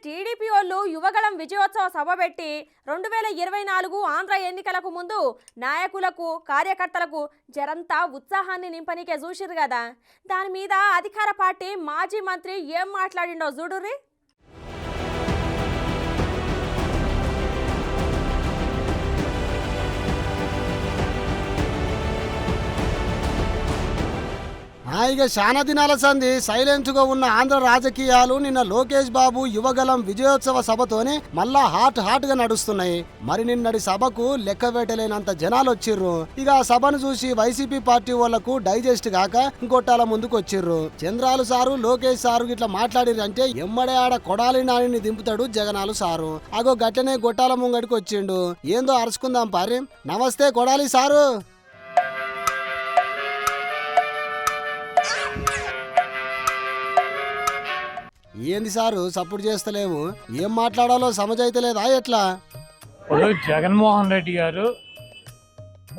TDP వాళ్ళు యువగళం విజయోత్సవ సభ పెట్టి 2024 ఆంధ్ర ఎన్నికలకు ముందు నాయకులకు కార్యకర్తలకు జరంతా ఉత్సాహాన్ని నింపనీకే చూసిరు కదా. దాని మీద అధికార పార్టీ మాజీ మంత్రి ఏం మాట్లాడిండో చూడుర్రి. ఇక చాలా దినాల సంది సైలెంట్గా ఉన్న ఆంధ్ర రాజకీయాలు నిన్న లోకేష్ బాబు యువగలం విజయోత్సవ సభతోనే మళ్ళా హాట్ గా నడుస్తున్నాయి. మరి నిన్నటి సభకు లెక్క వేటలేనంత జనాలు వచ్చిర్రు. ఇక ఆ సభను చూసి వైసీపీ పార్టీ వాళ్లకు డైజెస్ట్ కాక గొట్టాల ముందుకు వచ్చిర్రు. చంద్రాలు సారు లోకేష్ సారు ఇట్లా మాట్లాడిరంటే ఎమ్మడే ఆడ కొడాలి నాని దింపుతాడు జగనాలు సారు. అగో గట్టనే గొట్టాల ముంగడికి వచ్చిండు. ఏందో అరుచుకుందాం పారి. నమస్తే కొడాలి సారు. ఏంది సారు సపోర్ట్ చేస్తలేవు? ఏం మాట్లాడాలో సమజైతలేదా ఎట్లా? ఇప్పుడు జగన్మోహన్ రెడ్డి గారు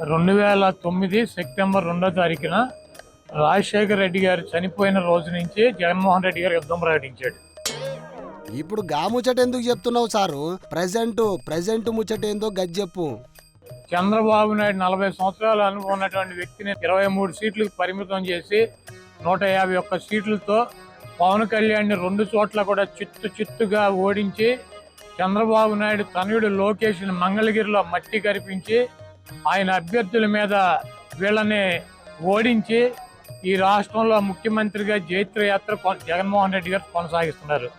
2009 సెప్టెంబర్ 2వ తారీఖున రాజశేఖర్ రెడ్డి గారు చనిపోయిన రోజు నుంచి జగన్మోహన్ రెడ్డి గారు యుద్ధం ప్రకటించాడు. ఇప్పుడు గా ముచ్చట ఎందుకు చెప్తున్నావు సారు? ప్రెజెంట్ ముచ్చట ఏందో గజ్జెప్పు. చంద్రబాబు నాయుడు 40 సంవత్సరాలు అనుభవం ఉన్నటువంటి వ్యక్తిని 23 సీట్లకు పరిమితం చేసి 151 సీట్లతో పవన్ కళ్యాణ్ని 2 చోట్ల కూడా చిత్తుగా ఓడించి చంద్రబాబు నాయుడు తనయుడు లోకేష్ని మంగళగిరిలో మట్టి కరిపించి ఆయన అభ్యర్థుల మీద వీళ్ళని ఓడించి ఈ రాష్ట్రంలో ముఖ్యమంత్రిగా జైత్రయాత్ర జగన్మోహన్ రెడ్డి గారు కొనసాగిస్తున్నారు.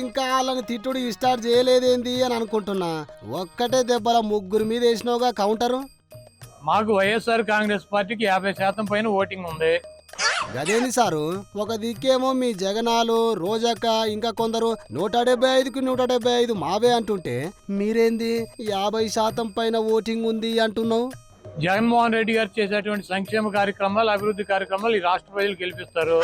ఇంకా వాళ్ళని తిట్టుడు స్టార్ట్ చేయలేదేంది అని అనుకుంటున్నా. ఒక్కటే దెబ్బల 3 మీద వేసినావుగా కౌంటరు. మాకు వైఎస్ఆర్ కాంగ్రెస్ పార్టీకి 50% పైన ఓటింగ్ ఉంది. గదేంది సారు? ఒక దిక్కేమో మీ జగనాలు రోజక్క ఇంకా కొందరు 175కి 175 మావే అంటుంటే మీరేంది 50% పైన ఓటింగ్ ఉంది అంటున్నావు? జగన్మోహన్ రెడ్డి గారు చేసేటువంటి సంక్షేమ కార్యక్రమాలు అభివృద్ధి కార్యక్రమాలు ఈ రాష్ట్ర ప్రజలు గెలిపిస్తారు.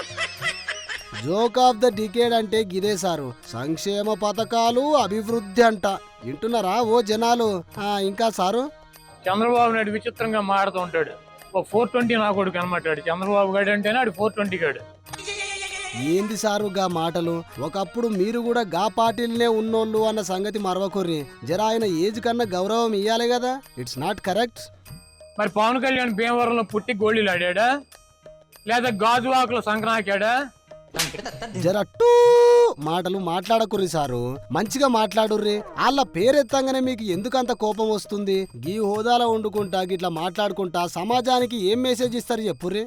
జోక్ ఆఫ్ ద డికేడ్ అంటే గిదే సారు. సంక్షేమ పథకాలు అభివృద్ధి అంట. వింటున్నారా ఓ జనాలు? ఇంకా సారు చంద్రబాబు నాయుడు విచిత్రంగా మాడుతూ ఉంటాడు. 420 నా కొడుకు అనమాటాడు. చంద్రబాబు గారు అంటేనే ఆడు 420 గాడు. ఏంది సారు గా మాటలు? ఒకప్పుడు మీరు కూడా గా పార్టీలనే ఉన్నోళ్ళు అన్న సంగతి మరవకుర్రి. జర ఆయన ఏజ్ కన్నా గౌరవం ఇయ్యాలి కదా. It's not correct. మరి పవన్ కళ్యాణ్ భీమవరంలో పుట్టి గోళీలు ఆడాడా లేదా గాజువాకులో సంక్రాంతాడా? జర టూ మాటలు మాట్లాడకుర్రి సారు. మంచిగా మాట్లాడుర్రి. వాళ్ళ పేరెత్తంగానే మీకు ఎందుకంత కోపం వస్తుంది? గీ హోదాలో వండుకుంటా గిట్లా మాట్లాడుకుంటా సమాజానికి ఏం మెసేజ్ ఇస్తారు చెప్పుర్రి.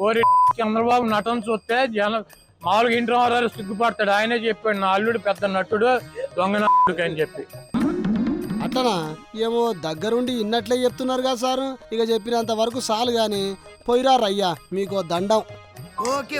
ఓరి చంద్రబాబు నటన చూస్తే జనం మామూలుగా ఇంటి రామారావు సిగ్గుపడతాడు. ఆయనే చెప్పాడు నా అల్లుడు పెద్ద నటుడు దొంగ నటుడు అని చెప్పి. అట్టనా? ఏమో దగ్గరుండి ఇన్నట్లే చెప్తున్నారుగా సారు. ఇక చెప్పినంత వరకు చాలు గాని పోయిరా రయ్యా, మీకో దండం. ఓకే